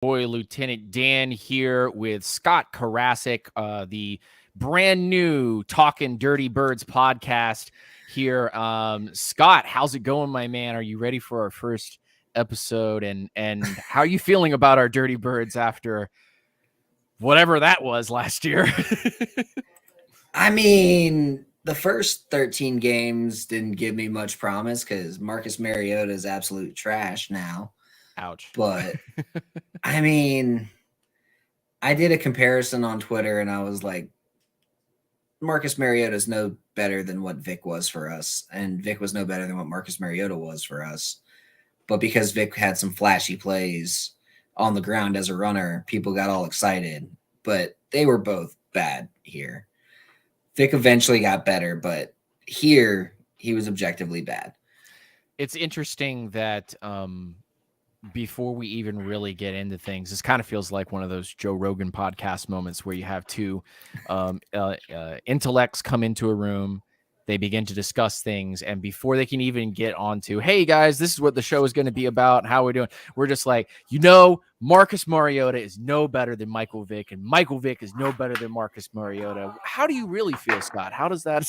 Boy, Lieutenant Dan here with Scott Karasik, the brand new Talking Dirty Birds podcast here. Scott, how's it going, my man? Are you ready for our first episode? And how are you feeling about our Dirty Birds after whatever that was last year? I mean, the first 13 games didn't give me much promise because Marcus Mariota is absolute trash now. Ouch. But I mean, I did a comparison on Twitter and I was like, Marcus Mariota is no better than what Vic was for us, and Vic was no better than what Marcus Mariota was for us. But because Vic had some flashy plays on the ground as a runner, people got all excited. But they were both bad here. Vic eventually got better, but here he was objectively bad. It's interesting that before we even really get into things, this kind of feels like one of those Joe Rogan podcast moments where you have two intellects come into a room, they begin to discuss things, and before they can even get onto, hey guys, this is what the show is going to be about, how we're doing, we're just like, Marcus Mariota is no better than Michael Vick, and Michael Vick is no better than Marcus Mariota. How do you really feel, Scott? How does that?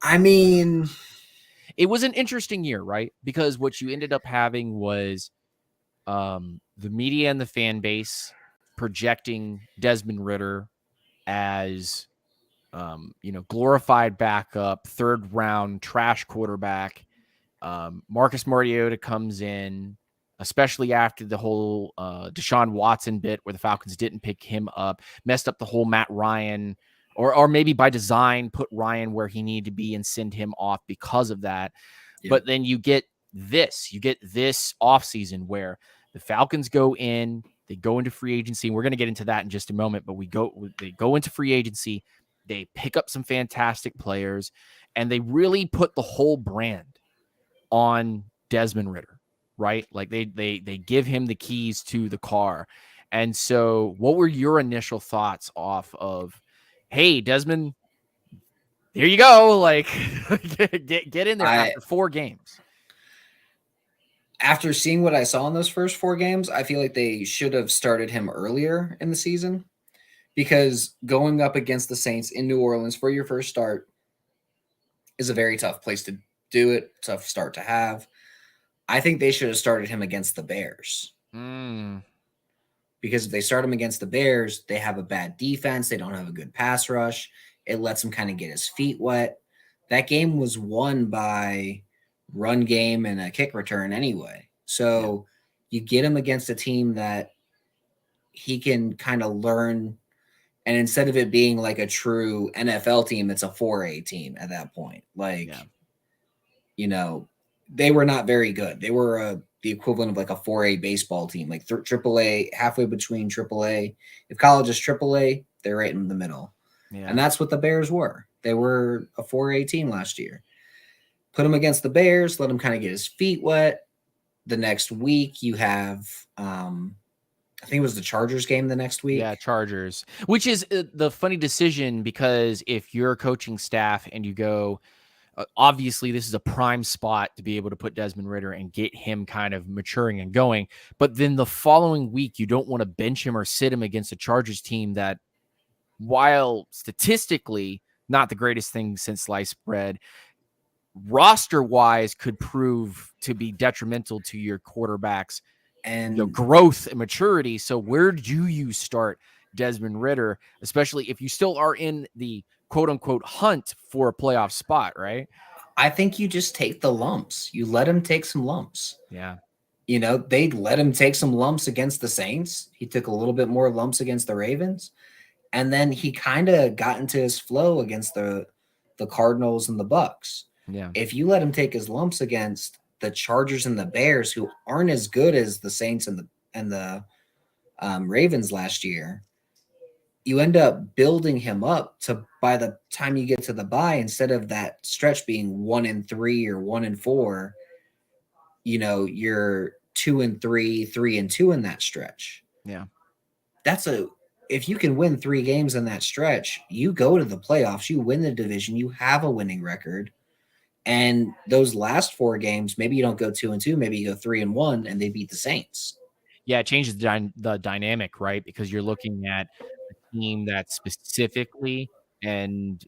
I mean, it was an interesting year, right? Because what you ended up having was the media and the fan base projecting Desmond Ridder as, glorified backup, third round trash quarterback. Marcus Mariota comes in, especially after the whole Deshaun Watson bit where the Falcons didn't pick him up, messed up the whole Matt Ryan, or maybe by design put Ryan where he needed to be and send him off because of that. Yeah. But then you get this offseason where the Falcons go into free agency. And we're going to get into that in just a moment, but they go into free agency, they pick up some fantastic players, and they really put the whole brand on Desmond Ridder, right? Like they give him the keys to the car. And so what were your initial thoughts off of, hey, Desmond, here you go. Like, get in there after 4 games. After seeing what I saw in those first 4 games, I feel like they should have started him earlier in the season, because going up against the Saints in New Orleans for your first start is a very tough place to do it, tough start to have. I think they should have started him against the Bears. Because if they start him against the Bears, they have a bad defense. They don't have a good pass rush. It lets him kind of get his feet wet. That game was won by run game and a kick return anyway. So you get him against a team that he can kind of learn. And instead of it being like a true NFL team, it's a 4A team at that point. They were not very good. They were the equivalent of like a 4A baseball team, like AAA, halfway between AAA. If college is AAA, they're right in the middle. Yeah. And that's what the Bears were. They were a 4A team last year. Put him against the Bears, let him kind of get his feet wet. The next week you have, I think it was the Chargers game the next week. Yeah, Chargers, which is the funny decision, because if you're a coaching staff and you go, obviously, this is a prime spot to be able to put Desmond Ridder and get him kind of maturing and going. But then the following week, you don't want to bench him or sit him against a Chargers team that, while statistically not the greatest thing since sliced bread, roster-wise could prove to be detrimental to your quarterback's and growth and maturity. So where do you start Desmond Ridder, especially if you still are in the quote-unquote hunt for a playoff spot, right? I think you just take the lumps. You let him take some lumps. Yeah. They let him take some lumps against the Saints. He took a little bit more lumps against the Ravens. And then he kind of got into his flow against the Cardinals and the Bucks. Yeah. If you let him take his lumps against the Chargers and the Bears, who aren't as good as the Saints and the Ravens last year, you end up building him up to, by the time you get to the bye, instead of that stretch being 1-3 or 1-4, you're 2-3, 3-2 in that stretch. Yeah. If you can win 3 games in that stretch, you go to the playoffs, you win the division, you have a winning record. And those last 4 games, maybe you don't go 2-2, maybe you go 3-1 and they beat the Saints. Yeah, it changes the dynamic, right? Because you're looking at a team that specifically and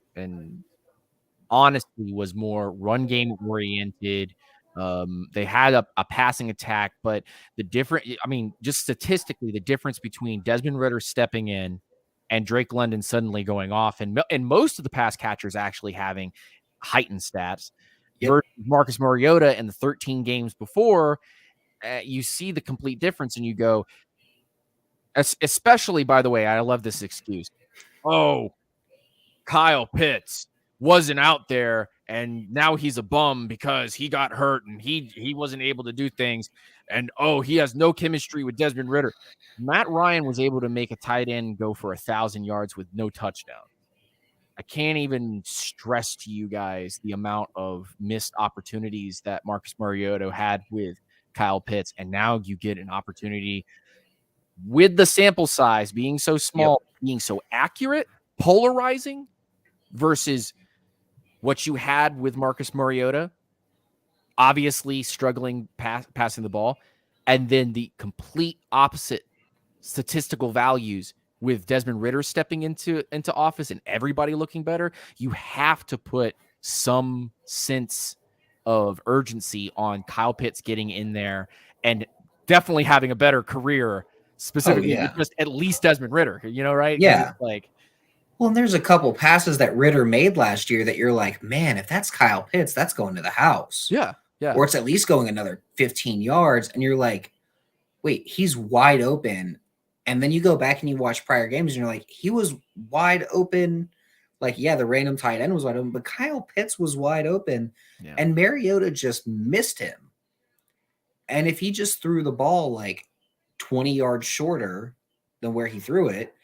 honestly was more run game oriented. They had a passing attack, but just statistically, the difference between Desmond Ritter stepping in and Drake London suddenly going off, and most of the pass catchers actually having heightened stats Yep. versus Marcus Mariota in the 13 games before, you see the complete difference, and you go, especially, by the way, I love this excuse. Oh, Kyle Pitts wasn't out there and now he's a bum because he got hurt and he wasn't able to do things, and he has no chemistry with Desmond Ritter. Matt Ryan was able to make a tight end go for 1,000 yards with no touchdown. I can't even stress to you guys the amount of missed opportunities that Marcus Mariota had with Kyle Pitts, and now you get an opportunity with the sample size being so small, being so accurate, polarizing, versus what you had with Marcus Mariota, obviously struggling passing the ball, and then the complete opposite statistical values with Desmond Ritter stepping into office and everybody looking better. You have to put some sense of urgency on Kyle Pitts getting in there and definitely having a better career, specifically with just at least Desmond Ritter, right? Yeah. Like, well, and there's a couple passes that Ritter made last year that you're like, man, if that's Kyle Pitts, that's going to the house. Yeah. Or it's at least going another 15 yards. And you're like, wait, he's wide open. And then you go back and you watch prior games and you're like, he was wide open. Like, yeah, the random tight end was wide open, but Kyle Pitts was wide open. Yeah. And Mariota just missed him. And if he just threw the ball like 20 yards shorter than where he threw it,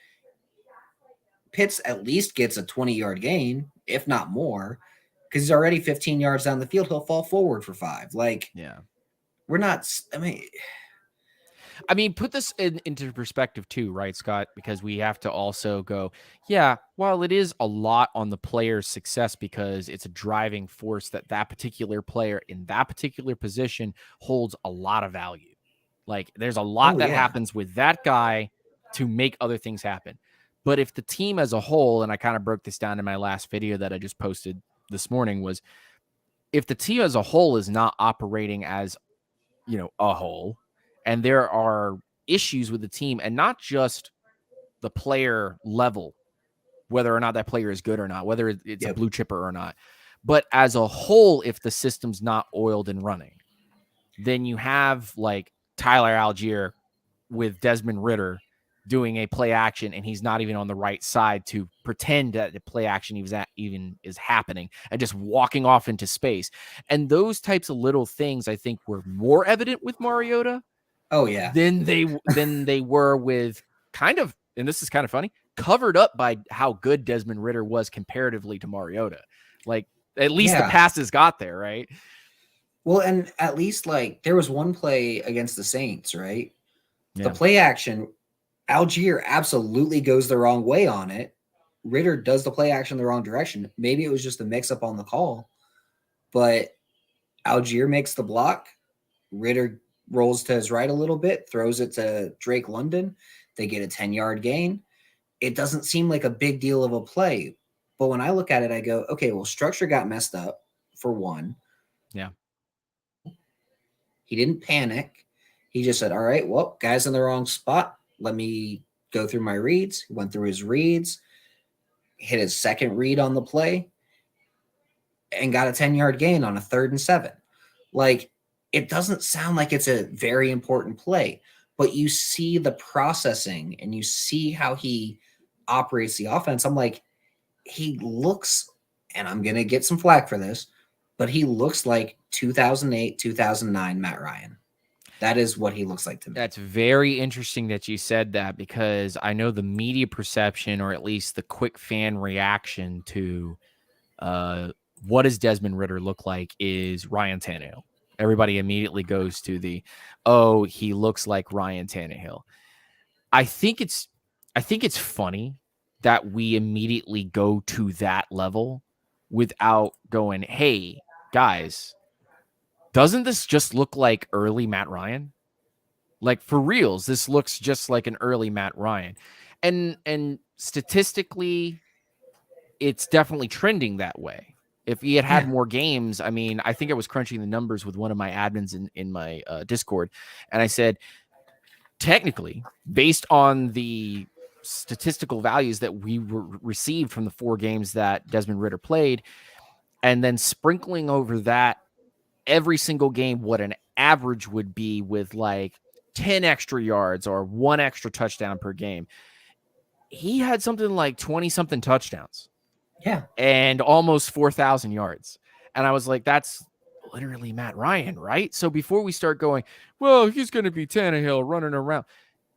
Pitts at least gets a 20-yard gain, if not more, because he's already 15 yards down the field. He'll fall forward for 5. Like, yeah. We're not, I mean, put this into perspective too, right, Scott? Because we have to also go, yeah, while it is a lot on the player's success because it's a driving force that particular player in that particular position holds a lot of value. Like, there's a lot that happens with that guy to make other things happen. But if the team as a whole, and I kind of broke this down in my last video that I just posted this morning, was if the team as a whole is not operating as, a whole, and there are issues with the team, and not just the player level, whether or not that player is good or not, whether it's a blue chipper or not, but as a whole, if the system's not oiled and running, then you have like Tyler Algier with Desmond Ritter doing a play action, and he's not even on the right side to pretend that the play action even is happening, and just walking off into space. And those types of little things, I think, were more evident with Mariota. Oh yeah. Than they were with kind of, and this is kind of funny, covered up by how good Desmond Ritter was comparatively to Mariota. Like, at least the passes got there, right? Well, and at least like there was one play against the Saints, right? Yeah. The play action, Algier absolutely goes the wrong way on it. Ritter does the play action the wrong direction. Maybe it was just a mix-up on the call, but Algier makes the block. Ritter rolls to his right a little bit, throws it to Drake London. They get a 10-yard gain. It doesn't seem like a big deal of a play. But when I look at it, I go, okay, well, structure got messed up for one. Yeah. He didn't panic. He just said, all right, well, guy's in the wrong spot. Let me go through my reads. He went through his reads, hit his second read on the play, and got a 10-yard gain on a 3rd and 7. Like, it doesn't sound like it's a very important play, but you see the processing and you see how he operates the offense. I'm like, he looks, and I'm going to get some flack for this, but he looks like 2008, 2009 Matt Ryan. That is what he looks like to me. That's very interesting that you said that, because I know the media perception, or at least the quick fan reaction to what does Desmond Ritter look like, is Ryan Tannehill. Everybody immediately goes to he looks like Ryan Tannehill. I think it's funny that we immediately go to that level without going, hey, guys, doesn't this just look like early Matt Ryan? Like for reals, this looks just like an early Matt Ryan. And statistically, it's definitely trending that way. If he had Yeah. more games, I mean, I think I was crunching the numbers with one of my admins in my Discord, and I said, technically, based on the statistical values that we received from the 4 games that Desmond Ridder played, and then sprinkling over that every single game what an average would be with like 10 extra yards or 1 extra touchdown per game, he had something like 20 something touchdowns. Yeah. And almost 4,000 yards. And I was like, that's literally Matt Ryan, right? So before we start going, well, he's going to be Tannehill running around.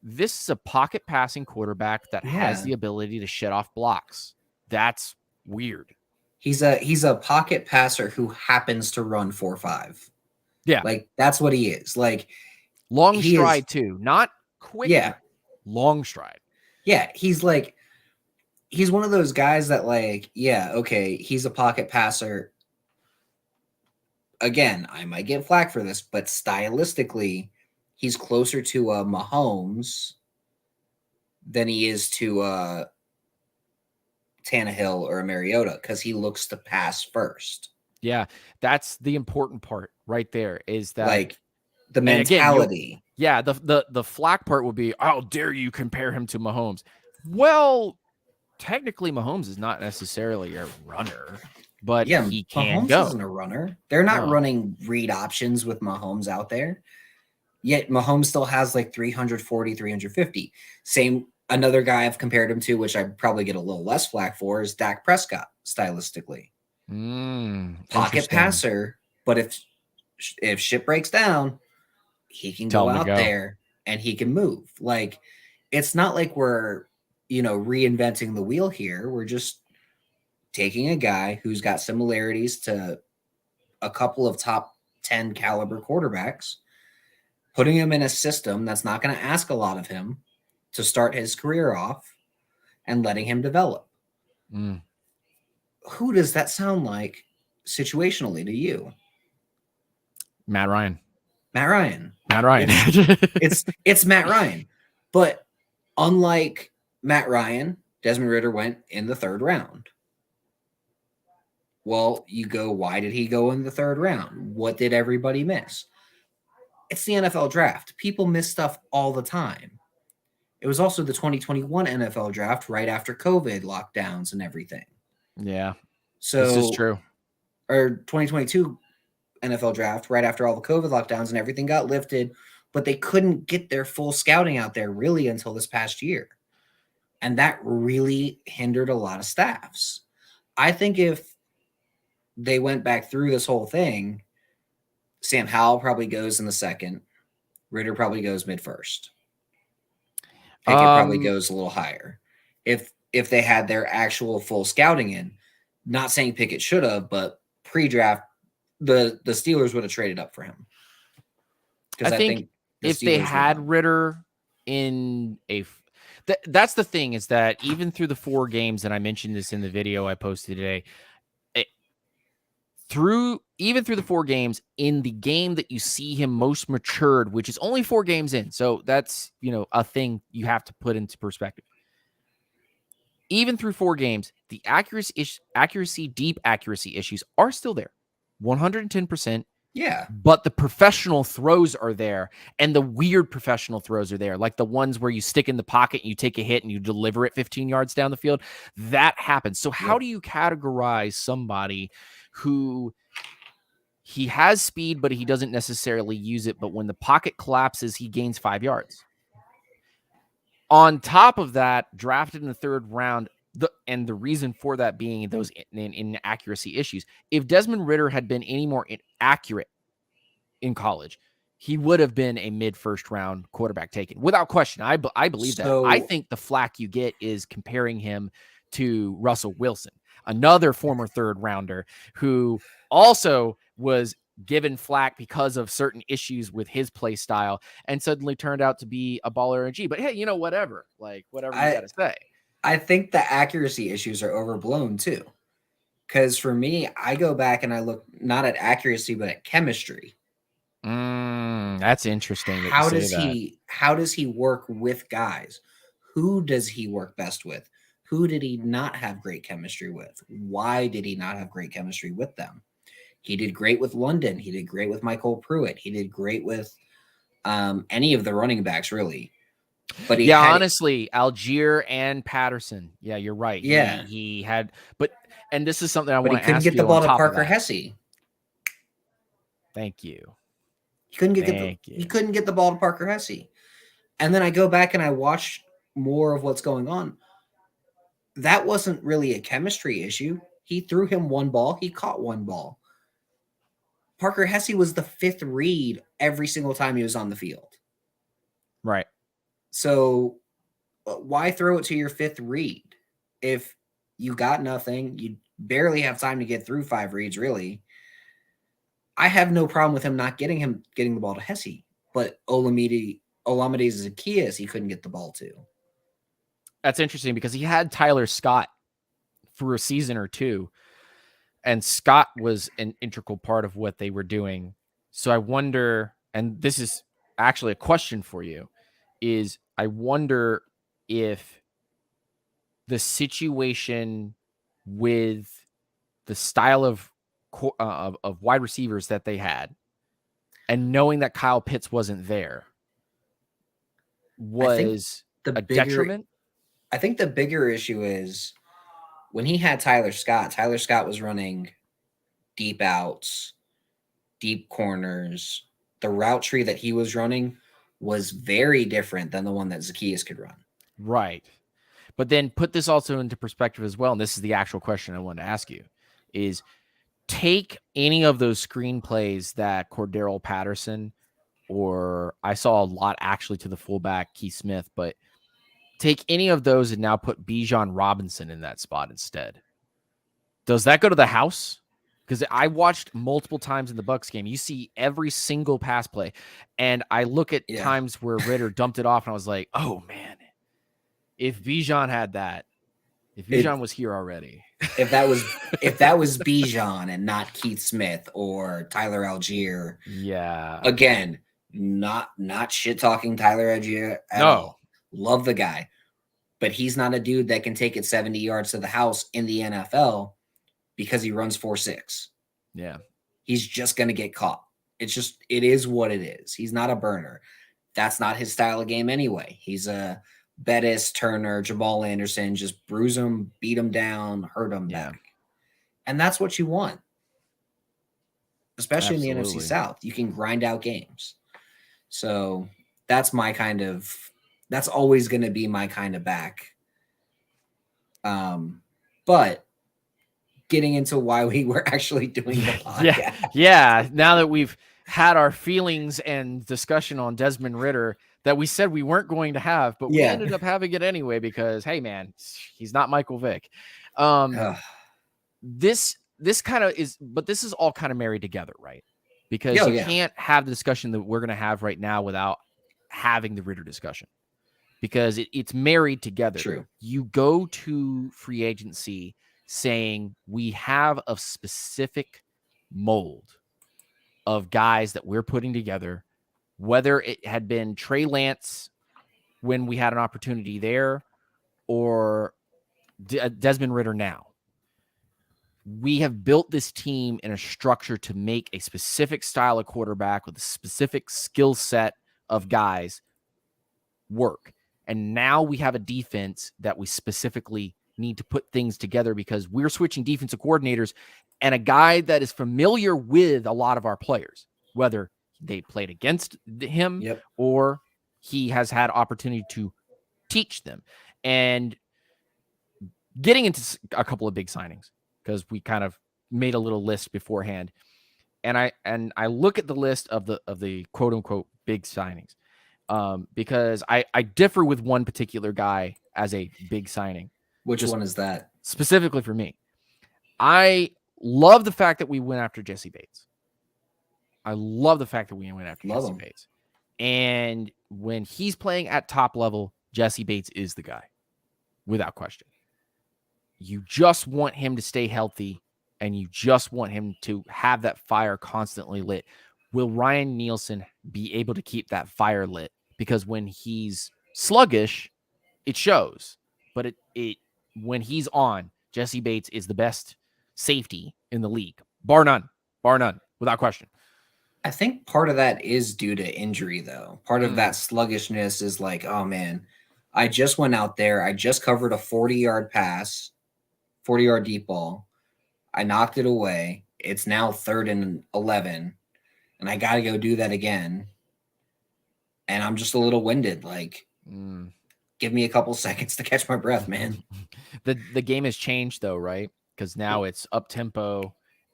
This is a pocket passing quarterback that has the ability to shut off blocks. That's weird. He's a pocket passer who happens to run 4.5. Yeah. Like that's what he is. Like long stride too, not quick. Yeah. Long stride. Yeah, he's one of those guys that like, yeah, okay, he's a pocket passer. Again, I might get flack for this, but stylistically, he's closer to a Mahomes than he is to Tannehill or a Mariota because he looks to pass first. Yeah, that's the important part right there. Is that like the mentality? Again, the flack part would be, how dare you compare him to Mahomes? Well, technically, Mahomes is not necessarily a runner, but he can Mahomes go. Isn't a runner. They're not running read options with Mahomes out there. Yet Mahomes still has like 340, 350. Same, another guy I've compared him to, which I probably get a little less flack for, is Dak Prescott, stylistically. Pocket passer, but if shit breaks down, he can go out there and he can move. Like, it's not like we're, reinventing the wheel here. We're just taking a guy who's got similarities to a couple of top 10 caliber quarterbacks, putting him in a system that's not going to ask a lot of him to start his career off, and letting him develop. Who does that sound like situationally to you? Matt Ryan. It's Matt Ryan. But unlike Matt Ryan, Desmond Ridder went in the 3rd round. Well, you go, why did he go in the 3rd round? What did everybody miss? It's the NFL draft. People miss stuff all the time. It was also the 2021 NFL draft right after COVID lockdowns and everything. Yeah. So this is true. Or 2022 NFL draft right after all the COVID lockdowns and everything got lifted, but they couldn't get their full scouting out there really until this past year. And that really hindered a lot of staffs. I think if they went back through this whole thing, Sam Howell probably goes in the 2nd. Ridder probably goes mid-1st. Pickett probably goes a little higher. If they had their actual full scouting in, not saying Pickett should have, but pre-draft, the Steelers would have traded up for him. I think if they had Ridder in a that's the thing, is that even through the 4 games, and I mentioned this in the video I posted today, through the 4 games, in the game that you see him most matured, which is only 4 games in, so that's a thing you have to put into perspective. Even through 4 games, the deep accuracy issues are still there, 110%. Yeah. But the professional throws are there, and the weird professional throws are there, like the ones where you stick in the pocket and you take a hit and you deliver it 15 yards down the field. That happens. So how do you categorize somebody who he has speed, but he doesn't necessarily use it, but when the pocket collapses, he gains 5 yards? On top of that, drafted in the 3rd round, and the reason for that being those inaccuracy issues. If Desmond Ridder had been any more accurate in college, he would have been a mid-1st round quarterback taken, without question. I believe that. I think the flack you get is comparing him to Russell Wilson, another former 3rd rounder who also was given flack because of certain issues with his play style and suddenly turned out to be a baller and G. But hey, whatever you got to say. I think the accuracy issues are overblown too. Because for me, I go back and I look not at accuracy, but at chemistry. That's interesting that you say that. How does he work with guys? Who does he work best with? Who did he not have great chemistry with? Why did he not have great chemistry with them? He did great with London. He did great with Michael Pruitt. He did great with any of the running backs, really. But honestly, Algier and Patterson. Yeah, you're right. Yeah. He had, and this is something I But he want to couldn't ask get the you on ball to top of Parker that. Hesse. Thank you. He couldn't get the ball to Parker Hesse. And then I go back and I watch more of what's going on. That wasn't really a chemistry issue. He threw him one ball, he caught one ball. Parker Hesse was the fifth read every single time he was on the field. Right. So why throw it to your fifth read? If you got nothing, you barely have time to get through 5 reads, really. I have no problem with him not getting the ball to Hesse, but Olamide Zaccheaus, he couldn't get the ball to. That's interesting because he had Tyler Scott for a season or two, and Scott was an integral part of what they were doing. So I wonder, and this is actually a question for you, is I wonder if the situation with the style of wide receivers that they had, and knowing that Kyle Pitts wasn't there, was a detriment. I think the bigger issue is when he had Tyler Scott was running deep outs, deep corners. The route tree that he was running was very different than the one that Zaccheaus could run. Right. But then put this also into perspective as well, and this is the actual question I wanted to ask you, is take any of those screenplays that Cordero Patterson, or I saw a lot actually to the fullback Keith Smith, but take any of those and now put Bijan Robinson in that spot instead. Does that go to the house? Because I watched multiple times in the Bucs game. You see every single pass play, and I look at times where Ritter dumped it off, and I was like, oh, man, if Bijan had that, if Bijan was here already. If that was Bijan and not Keith Smith or Tyler Algier. Yeah. Again, not shit talking Tyler Algier at all. Love the guy. But he's not a dude that can take it 70 yards to the house in the NFL because he runs 4.6. Yeah. He's just going to get caught. It is what it is. He's not a burner. That's not his style of game anyway. He's a Bettis, Turner, Jamal Anderson, just bruise him, beat him down, hurt him back. And that's what you want. Especially in the NFC South. You can grind out games. So that's always going to be my kind of back. But getting into why we were actually doing the podcast. Yeah. Now that we've had our feelings and discussion on Desmond Ritter that we said we weren't going to have, but we ended up having it anyway because, hey, man, he's not Michael Vick. This kind of is, but this is all kind of married together, right? Because you can't have the discussion that we're going to have right now without having the Ritter discussion. Because it's married together. True. You go to free agency saying we have a specific mold of guys that we're putting together, whether it had been Trey Lance when we had an opportunity there or Desmond Ritter now. We have built this team in a structure to make a specific style of quarterback with a specific skill set of guys work. And now we have a defense that we specifically need to put things together because we're switching defensive coordinators and a guy that is familiar with a lot of our players, whether they played against him or he has had opportunity to teach them. And getting into a couple of big signings, because we kind of made a little list beforehand. And I look at the list of the quote unquote big signings. Because I differ with one particular guy as a big signing. Which one is that? Specifically for me. I love the fact that we went after Jesse Bates. Bates. And when he's playing at top level, Jesse Bates is the guy, without question. You just want him to stay healthy, and you just want him to have that fire constantly lit. will Ryan Nielsen be able to keep that fire lit? Because when he's sluggish, it shows. But it when he's on, Jesse Bates is the best safety in the league, bar none, without question. I think part of that is due to injury, though. Part of that sluggishness is like, oh man, I just went out there, I just covered a 40-yard pass, 40-yard deep ball. I knocked it away. It's now 3rd and 11, and I got to go do that again. And I'm just a little winded. Like, give me a couple seconds to catch my breath, man. The game has changed though, right? Because now it's up tempo,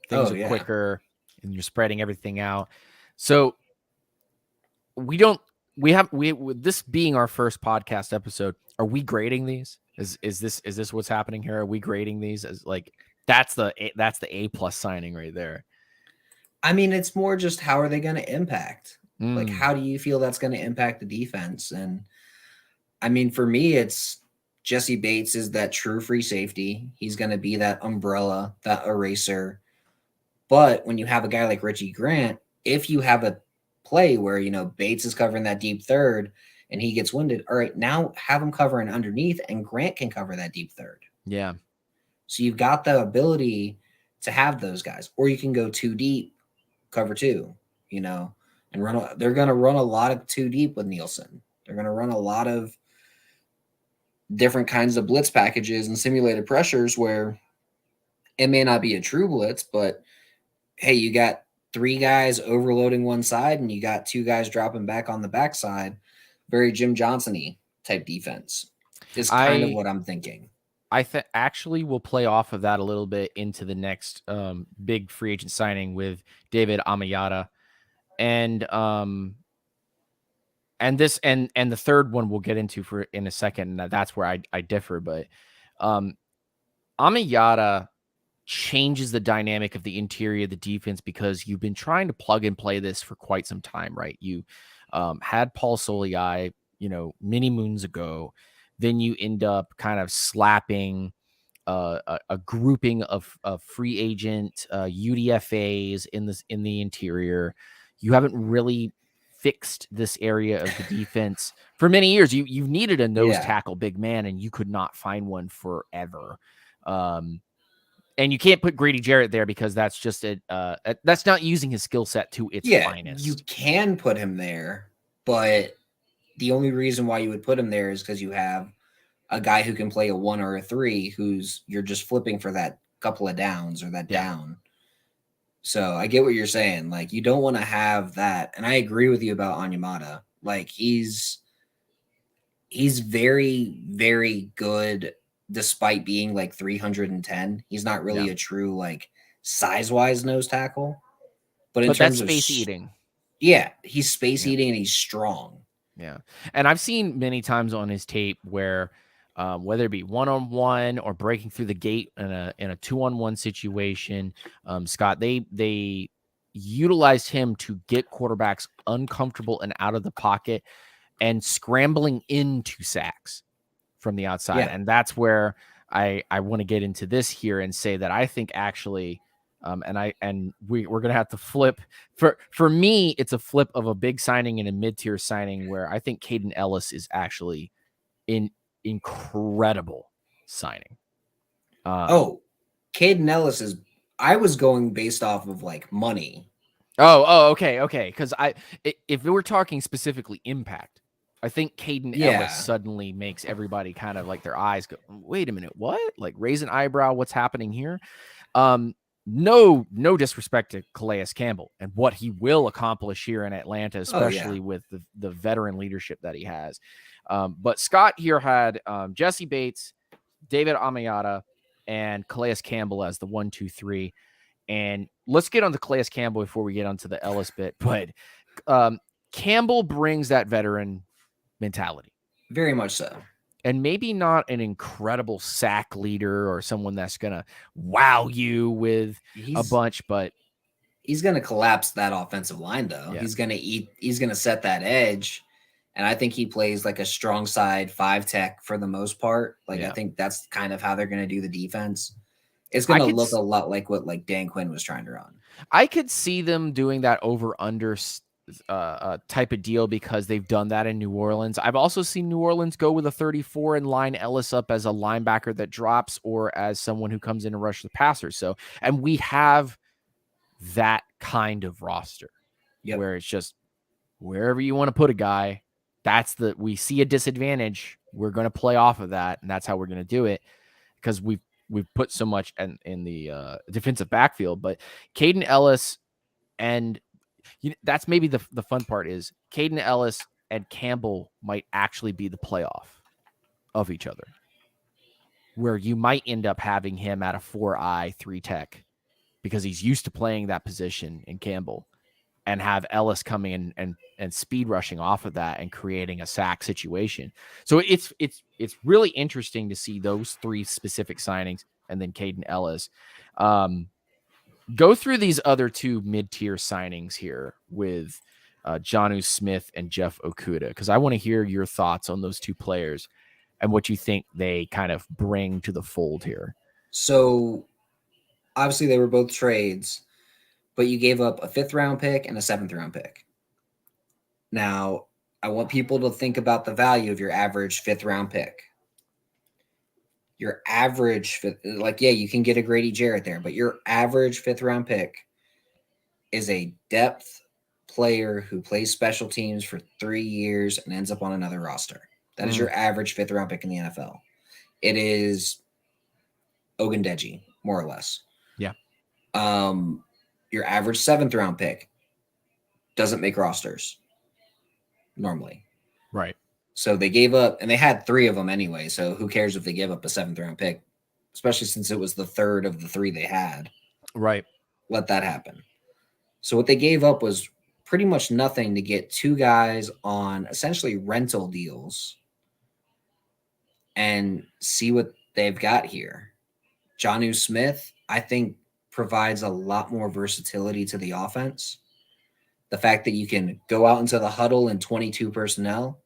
things are quicker, and you're spreading everything out. So we with this being our first podcast episode, are we grading these? Is this what's happening here? Are we grading these as like that's the A+ signing right there? I mean, it's more just how are they going to impact? Like, how do you feel that's going to impact the defense? And I mean, for me, it's Jesse Bates is that true free safety. He's going to be that umbrella, that eraser. But when you have a guy like Richie Grant, if you have a play where, Bates is covering that deep third and he gets winded, all right, now have him covering underneath and Grant can cover that deep third. Yeah. So you've got the ability to have those guys, or you can go too deep, cover two, and they're going to run a lot of too deep with Nielsen. They're going to run a lot of different kinds of blitz packages and simulated pressures where it may not be a true blitz, but hey, you got 3 guys overloading one side and you got 2 guys dropping back on the backside. Very Jim Johnson-y type defense is kind of what I'm thinking. I actually will play off of that a little bit into the next big free agent signing with David Amayada. And the third one we'll get into in a second. And that's where I differ. But Amayada changes the dynamic of the interior of the defense because you've been trying to plug and play this for quite some time, right? You had Paul Soliai, many moons ago. Then you end up kind of slapping a grouping of free agent UDFAs in the interior. You haven't really fixed this area of the defense for many years. You've needed a nose tackle big man, and you could not find one forever. And you can't put Grady Jarrett there because that's just that's not using his skill set to its finest. You can put him there, but the only reason why you would put him there is because you have a guy who can play a 1 or a 3 you're just flipping for that couple of downs or that down. So I get what you're saying. Like, you don't want to have that. And I agree with you about Onyemata. Like, he's very, very good despite being like 310. He's not really a true, like, size-wise nose tackle. But in terms of space eating. Yeah, he's space eating and he's strong. Yeah. And I've seen many times on his tape where whether it be 1-on-1 or breaking through the gate in a 2-on-1 situation, Scott, they utilized him to get quarterbacks uncomfortable and out of the pocket and scrambling into sacks from the outside. Yeah. And that's where I want to get into this here and say that I think actually we're going to have to flip for me. It's a flip of a big signing and a mid-tier signing where I think Caden Ellis is actually incredible signing. Caden Ellis is. I was going based off of like money. Okay. Because if we were talking specifically impact, I think Caden Ellis suddenly makes everybody kind of like their eyes go, wait a minute, what? Like raise an eyebrow. What's happening here? No disrespect to Calais Campbell and what he will accomplish here in Atlanta, especially with the veteran leadership that he has. But Scott here had Jesse Bates, David Amayada, and Calais Campbell as the 1, 2, 3. And let's get on to Calais Campbell before we get onto the Ellis bit. But Campbell brings that veteran mentality. Very much so. And maybe not an incredible sack leader or someone that's going to wow you with a bunch, but he's going to collapse that offensive line, though. Yeah. He's going to set that edge. And I think he plays like a strong side 5 tech for the most part. Like, I think that's kind of how they're going to do the defense. It's going to look a lot like what like Dan Quinn was trying to run. I could see them doing that over under type of deal because they've done that in New Orleans. I've also seen New Orleans go with a 34 and line Ellis up as a linebacker that drops or as someone who comes in and rush the passer. So, and we have that kind of roster where it's just wherever you want to put a guy, we see a disadvantage. We're going to play off of that. And that's how we're going to do it because we've put so much in the defensive backfield. But Caden Ellis and that's maybe the fun part is Caden Ellis and Campbell might actually be the playoff of each other, where you might end up having him at a 4-eye 3 tech because he's used to playing that position in Campbell, and have Ellis coming in and speed rushing off of that and creating a sack situation. So it's really interesting to see those 3 specific signings and then Caden Ellis. Go through these other 2 mid-tier signings here with Jonnu Smith and Jeff Okudah, because I want to hear your thoughts on those 2 players and what you think they kind of bring to the fold here. So obviously they were both trades, but you gave up a 5th-round pick and a 7th-round pick. Now, I want people to think about the value of your average 5th-round pick. Your average, you can get a Grady Jarrett there, but your average 5th-round pick is a depth player who plays special teams for 3 years and ends up on another roster. That is your average 5th-round pick in the NFL. It is Ogundeji, more or less. Yeah. Your average 7th-round pick doesn't make rosters normally. Right. So they gave up, and they had 3 of them anyway. So who cares if they give up a 7th-round pick, especially since it was the 3rd of the 3 they had. Right. Let that happen. So what they gave up was pretty much nothing to get 2 guys on essentially rental deals and see what they've got here. Jonnu Smith, I think, provides a lot more versatility to the offense. The fact that you can go out into the huddle in 22 personnel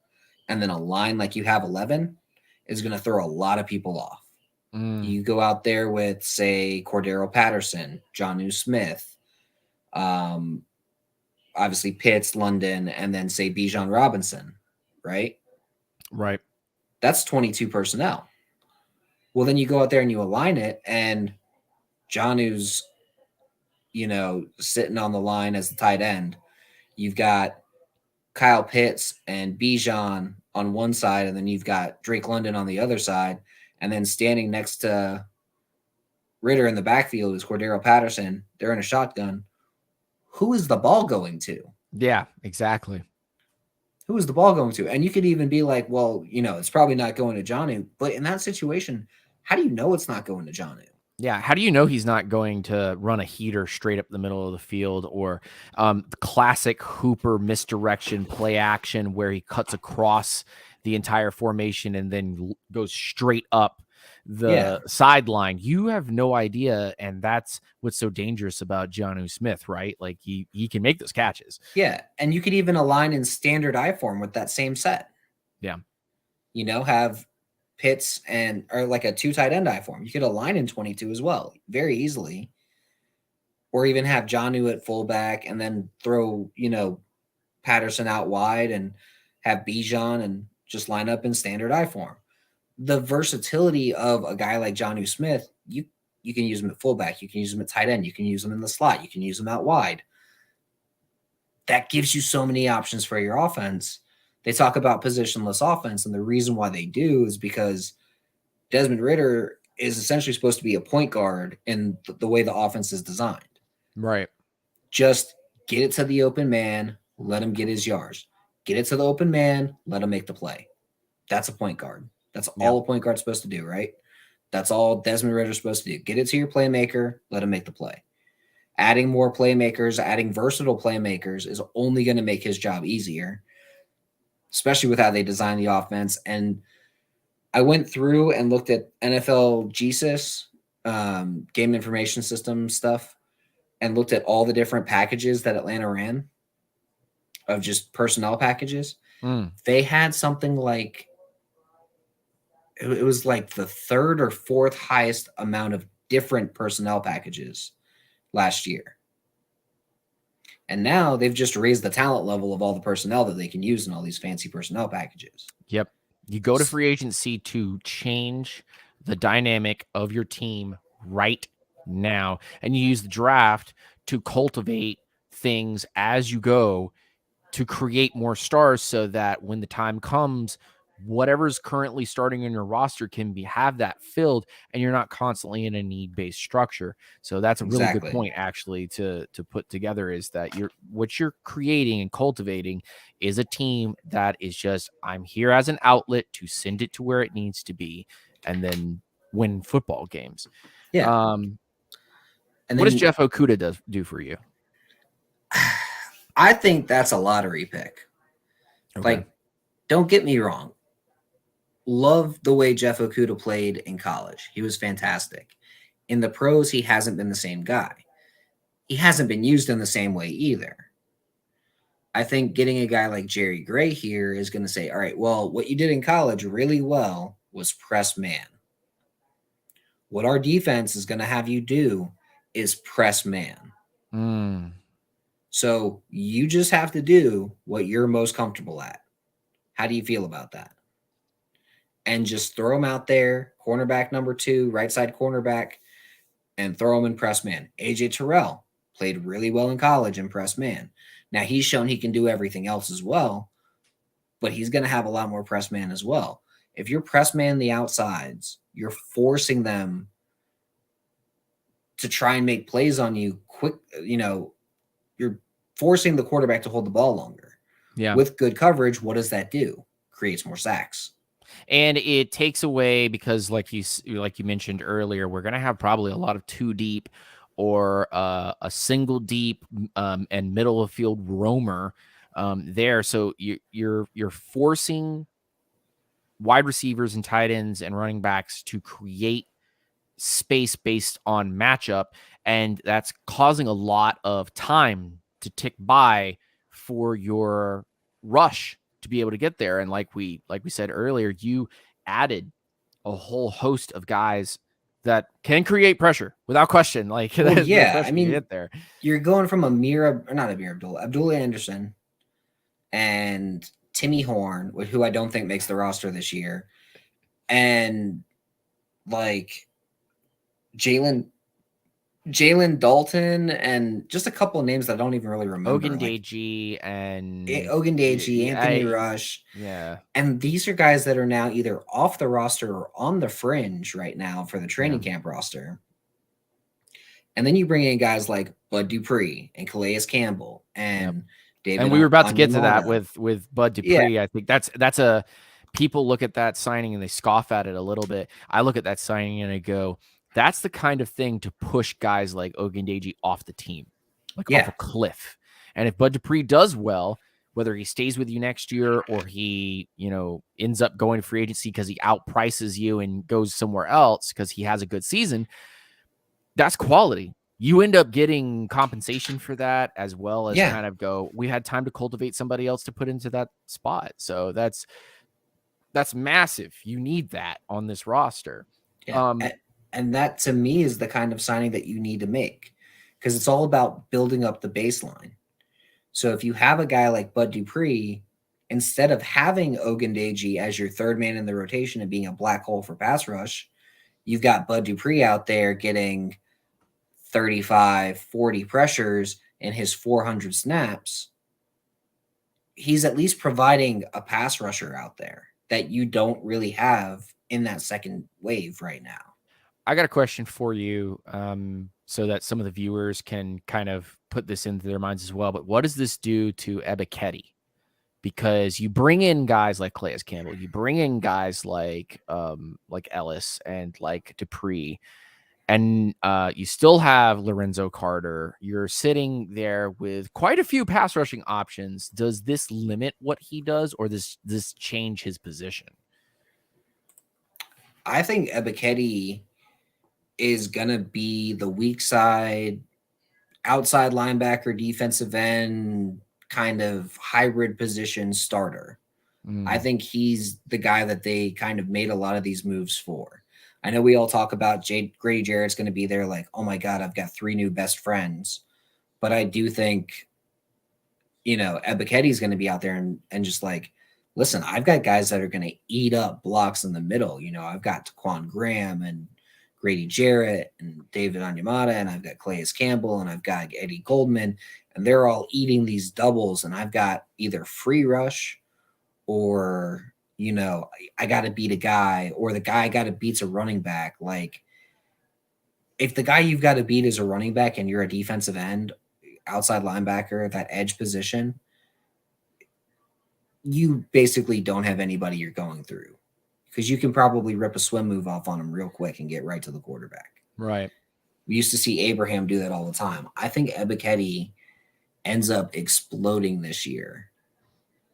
and then a line like you have 11 is going to throw a lot of people off. You go out there with, say, Cordero Patterson, Jonnu Smith, obviously Pitts, London, and then, say, Bijan Robinson, right? Right. That's 22 personnel. Well, then you go out there and you align it, and Jonnu's, sitting on the line as the tight end. You've got Kyle Pitts and Bijan on one side, and then you've got Drake London on the other side, and then standing next to Ritter in the backfield is Cordero Patterson. They're in a shotgun. Who is the ball going to? Yeah, exactly. Who is the ball going to? And you could even be like, well, it's probably not going to Jonnu. But in that situation, how do you know it's not going to Jonnu? Yeah, how do you know he's not going to run a heater straight up the middle of the field, or the classic Hooper misdirection play action where he cuts across the entire formation and then goes straight up the sideline? You have no idea, and that's what's so dangerous about Jonnu Smith, right? Like he can make those catches. Yeah, and you could even align in standard I form with that same set. Yeah. Have Pitts or like a 2 tight end I form. You could align in 22 as well, very easily. Or even have Jonnu at fullback and then throw, Patterson out wide and have Bijan and just line up in standard I form. The versatility of a guy like Jonnu Smith, you can use him at fullback, you can use him at tight end, you can use him in the slot, you can use him out wide. That gives you so many options for your offense. They talk about positionless offense, and the reason why they do is because Desmond Ritter is essentially supposed to be a point guard in the way the offense is designed. Right. Just get it to the open man, let him get his yards. Get it to the open man, let him make the play. That's a point guard. That's all a point guard's supposed to do, right? That's all Desmond Ritter's supposed to do. Get it to your playmaker, let him make the play. Adding more playmakers, adding versatile playmakers is only going to make his job easier, especially with how they design the offense. And I went through and looked at NFL GSIS, game information system stuff, and looked at all the different packages that Atlanta ran of just personnel packages. They had something like, it was like the 3rd or 4th highest amount of different personnel packages last year. And now they've just raised the talent level of all the personnel that they can use in all these fancy personnel packages. Yep. You go to free agency to change the dynamic of your team right now. And you use the draft to cultivate things as you go to create more stars so that when the time comes, whatever's currently starting in your roster can have that filled, and you're not constantly in a need-based structure. So that's a really good Exactly. point actually to put together, is that what you're creating and cultivating is a team that is just, I'm here as an outlet to send it to where it needs to be and then win football games. Yeah. And What does then Jeff Okuda do for you? I think that's a lottery pick. Okay. Like, don't get me wrong. Love the way Jeff Okuda played in college. He was fantastic. In the pros, he hasn't been the same guy. He hasn't been used in the same way either. I think getting a guy like Jerry Gray here is going to say, all right, well, what you did in college really well was press man. What our defense is going to have you do is press man. So you just have to do what you're most comfortable at. How do you feel about that? And just throw him out there, cornerback number 2, right side cornerback, and throw him in press man. AJ Terrell played really well in college in press man. Now he's shown he can do everything else as well, but he's going to have a lot more press man as well. If you're press man the outsides, you're forcing them to try and make plays on you quick. You're forcing the quarterback to hold the ball longer. Yeah. With good coverage, what does that do? Creates more sacks. And it takes away, because like you mentioned earlier, we're going to have probably a lot of 2 deep or a single deep and middle of field roamer there. So you're forcing wide receivers and tight ends and running backs to create space based on matchup, and that's causing a lot of time to tick by for your rush to be able to get there. And like we said earlier, you added a whole host of guys that can create pressure without question. Like, well, no yeah, question I mean, to get there. You're going from Abdullah Anderson and Timmy Horn, who I don't think makes the roster this year, and like Jalen Dalton, and just a couple of names that I don't even really remember. Ogundeji and Ogundeji, Anthony Rush. Yeah. And these are guys that are now either off the roster or on the fringe right now for the training camp roster. And then you bring in guys like Bud Dupree and Calais Campbell and David. And we were about to get to that with Bud Dupree. Yeah. I think that's a, people look at that signing and they scoff at it a little bit. I look at that signing and I go, that's the kind of thing to push guys like Ogundeji off the team, like off a cliff. And if Bud Dupree does well, whether he stays with you next year or he, ends up going to free agency because he outprices you and goes somewhere else because he has a good season, that's quality. You end up getting compensation for that, as well as kind of go, we had time to cultivate somebody else to put into that spot. So that's massive. You need that on this roster. Yeah. And that to me is the kind of signing that you need to make, because it's all about building up the baseline. So if you have a guy like Bud Dupree, instead of having Ogundeji as your third man in the rotation and being a black hole for pass rush, you've got Bud Dupree out there getting 35, 40 pressures in his 400 snaps. He's at least providing a pass rusher out there that you don't really have in that second wave right now. I got a question for you, so that some of the viewers can kind of put this into their minds as well. But what does this do to Ebiketie? Because you bring in guys like Calais Campbell, you bring in guys like Ellis and like Dupree, and you still have Lorenzo Carter. You're sitting there with quite a few pass rushing options. Does this limit what he does, or does this change his position? I think Ebiketie is going to be the weak side, outside linebacker, defensive end, kind of hybrid position starter. I think he's the guy that they kind of made a lot of these moves for. I know we all talk about Grady Jarrett's going to be there like, oh my God, I've got 3 new best friends. But I do think Ebiketti's going to be out there and just like, listen, I've got guys that are going to eat up blocks in the middle. I've got Taquan Graham and Grady Jarrett and David Onyemata, and I've got Calais Campbell, and I've got Eddie Goldman, and they're all eating these doubles, and I've got either free rush or, I got to beat a guy, or the guy I got to beat's a running back. Like, if the guy you've got to beat is a running back and you're a defensive end, outside linebacker, that edge position, you basically don't have anybody you're going through, because you can probably rip a swim move off on him real quick and get right to the quarterback. Right. We used to see Abraham do that all the time. I think Ebiketie ends up exploding this year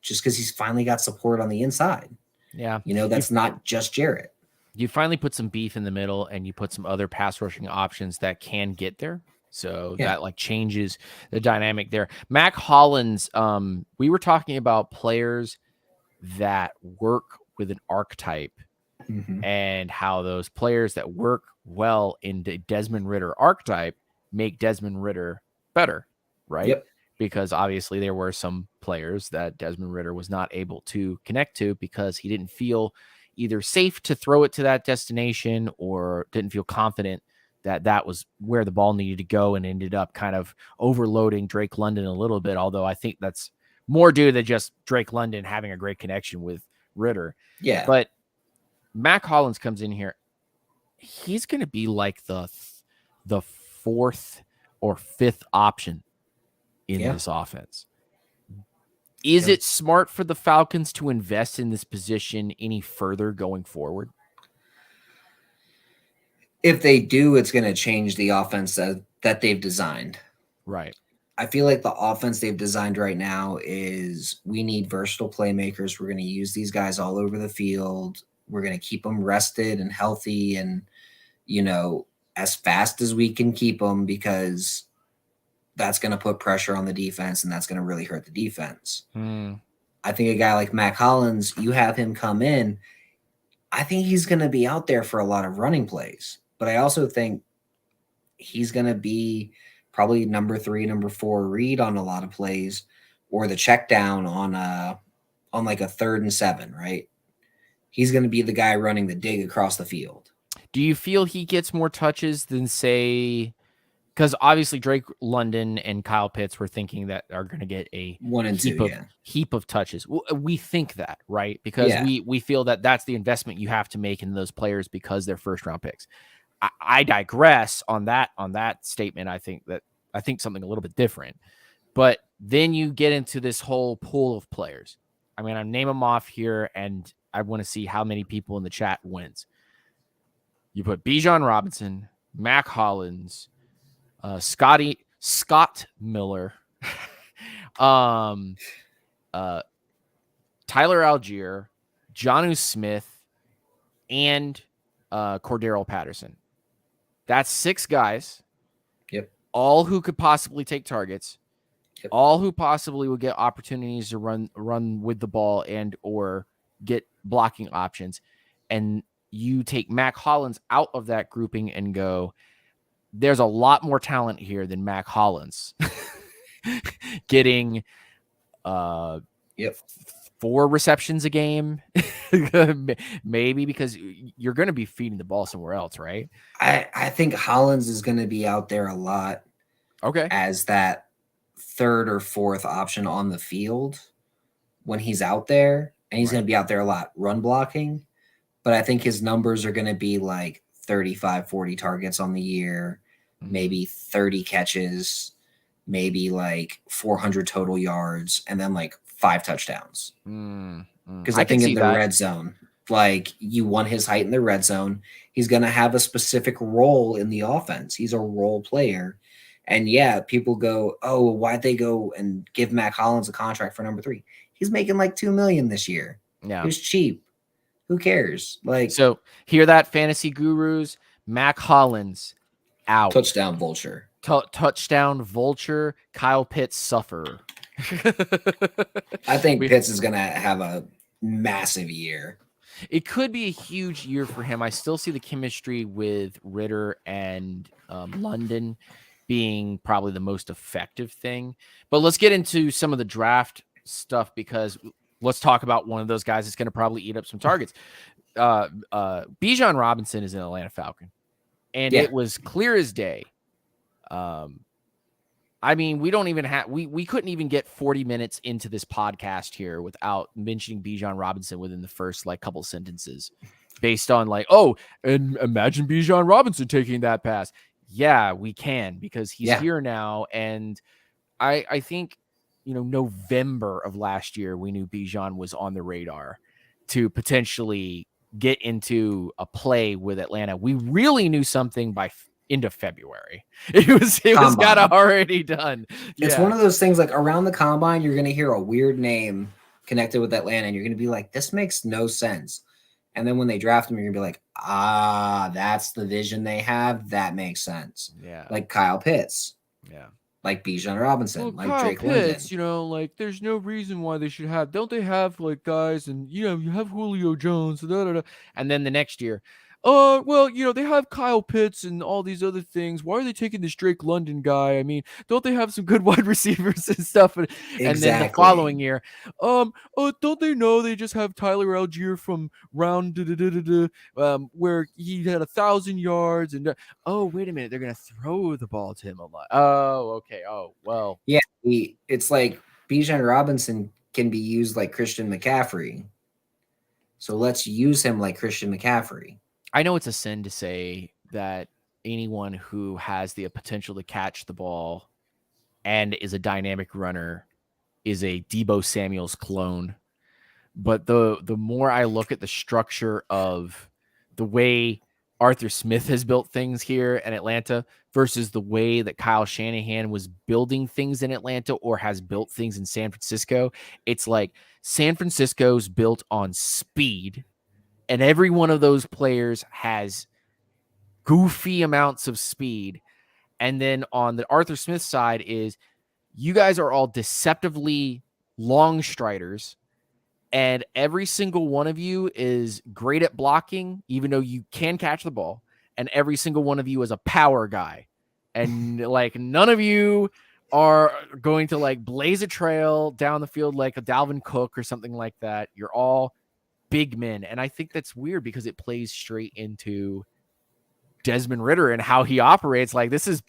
just because he's finally got support on the inside. Yeah. That's not just Jarrett. You finally put some beef in the middle, and you put some other pass rushing options that can get there. So that like changes the dynamic there. Mac Hollins, we were talking about players that work with an archetype, and how those players that work well in the Desmond Ridder archetype make Desmond Ridder better, right? Yep. Because obviously there were some players that Desmond Ridder was not able to connect to because he didn't feel either safe to throw it to that destination or didn't feel confident that was where the ball needed to go, and ended up kind of overloading Drake London a little bit. Although I think that's more due to just Drake London having a great connection with Ridder. Yeah. But Mac Hollins comes in here. He's going to be like the fourth or fifth option in this offense. Is it smart for the Falcons to invest in this position any further going forward? If they do, it's going to change the offense that they've designed. Right. I feel like the offense they've designed right now is, we need versatile playmakers. We're going to use these guys all over the field. We're going to keep them rested and healthy and, as fast as we can keep them, because that's going to put pressure on the defense, and that's going to really hurt the defense. I think a guy like Mac Hollins, you have him come in, I think he's going to be out there for a lot of running plays. But I also think he's going to be probably number 3, number 4 read on a lot of plays, or the check down on like a 3rd and 7, right? He's going to be the guy running the dig across the field. Do you feel he gets more touches than, say, because obviously Drake London and Kyle Pitts were thinking that are going to get a 1 and 2 heap of touches. We think that, right? Because we feel that that's the investment you have to make in those players because they're first round picks. I digress on that statement. I think something a little bit different. But then you get into this whole pool of players. I mean, I name them off here, and I want to see how many people in the chat wins. You put Bijan Robinson, Mac Hollins, Scott Miller, Tyler Algier, Jonnu Smith, and Cordero Patterson. That's 6 guys. Yep. All who could possibly take targets. Yep. All who possibly would get opportunities to run with the ball and or get blocking options. And you take Mac Hollins out of that grouping and go, there's a lot more talent here than Mac Hollins getting 4 receptions a game. Maybe, because you're going to be feeding the ball somewhere else, right? I think Hollins is going to be out there a lot. Okay. As that 3rd or 4th option on the field when he's out there, and he's going to be out there a lot run blocking. But I think his numbers are going to be like 35, 40 targets on the year, maybe 30 catches, maybe like 400 total yards, and then like 5 touchdowns. Because I think in the red zone, like, you want his height in the red zone. He's going to have a specific role in the offense. He's a role player. And people go, oh, why'd they go and give Mac Hollins a contract for number 3? He's making like $2 million this year. Yeah. It was cheap. Who cares? Like, so hear that, fantasy gurus? Mac Hollins out. Touchdown vulture. Touchdown vulture. Kyle Pitts sufferer. I think Pitts is going to have a massive year. It could be a huge year for him. I still see the chemistry with Ridder and London. being probably the most effective thing. But let's get into some of the draft stuff, because let's talk about one of those guys that's going to probably eat up some targets. Bijan Robinson is an Atlanta Falcon, and Yeah. it was clear as day. I mean, we don't even have we couldn't even get 40 minutes into this podcast here without mentioning Bijan Robinson within the first like couple sentences, based on like, oh, and imagine Bijan Robinson taking that pass. Yeah, we can, because he's here now, and I think, November of last year we knew Bijan was on the radar to potentially get into a play with Atlanta. We really knew something by into February. It was kind of already done. It's one of those things, like around the combine, you're going to hear a weird name connected with Atlanta, and you're going to be like, this makes no sense. And then when they draft him, you're going to be like, that's the vision they have. That makes sense. Yeah. Like Kyle Pitts. Yeah. Like Bijan Robinson, like Kyle Drake Pitts, London. like there's no reason why they should have. Don't they have like guys, and you have Julio Jones, and then the next year, well, they have Kyle Pitts and all these other things. Why are they taking this Drake London guy? I mean, don't they have some good wide receivers and stuff? And then the following year, don't they know they just have Tyler Algier from round where he had 1,000 yards, and oh, wait a minute, they're gonna throw the ball to him a lot. Oh, okay. Oh, well, yeah, it's like Bijan Robinson can be used like Christian McCaffrey, so let's use him like Christian McCaffrey. I know it's a sin to say that anyone who has the potential to catch the ball and is a dynamic runner is a Deebo Samuel's clone. But the more I look at the structure of the way Arthur Smith has built things here in Atlanta versus the way that Kyle Shanahan was building things in Atlanta or has built things in San Francisco, it's like San Francisco's built on speed. And every one of those players has goofy amounts of speed. And then on the Arthur Smith side is you guys are all deceptively long striders. And every single one of you is great at blocking, even though you can catch the ball. And every single one of you is a power guy. And like none of you are going to like blaze a trail down the field like a Dalvin Cook or something like that. You're all big men. And I think that's weird because it plays straight into Desmond Ridder and how he operates. Like this is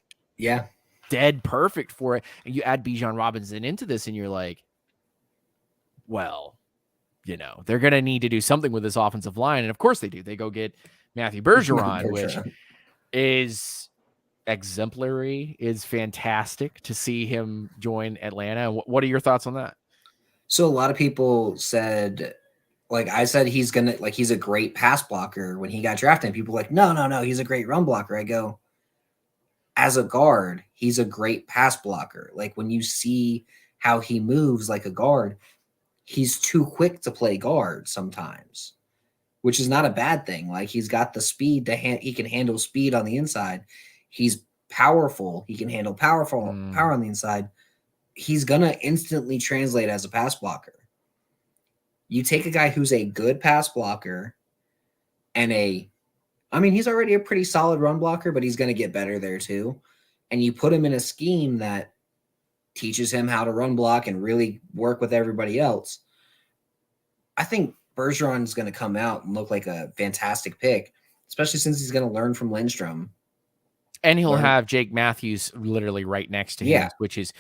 dead perfect for it. And you add Bijan Robinson into this and you're like, well, they're going to need to do something with this offensive line. And of course they do. They go get Matthew Bergeron, which is exemplary, is fantastic to see him join Atlanta. What are your thoughts on that? So a lot of people said, like I said, he's a great pass blocker when he got drafted. And people were like, no, he's a great run blocker. I go, as a guard, he's a great pass blocker. Like when you see how he moves like a guard, he's too quick to play guard sometimes, which is not a bad thing. Like he's got the speed he can handle speed on the inside. He's powerful. He can handle power on the inside. He's going to instantly translate as a pass blocker. You take a guy who's a good pass blocker and he's already a pretty solid run blocker, but he's going to get better there too. And you put him in a scheme that teaches him how to run block and really work with everybody else. I think Bergeron is going to come out and look like a fantastic pick, especially since he's going to learn from Lindstrom. And he'll have Jake Matthews literally right next to him, which is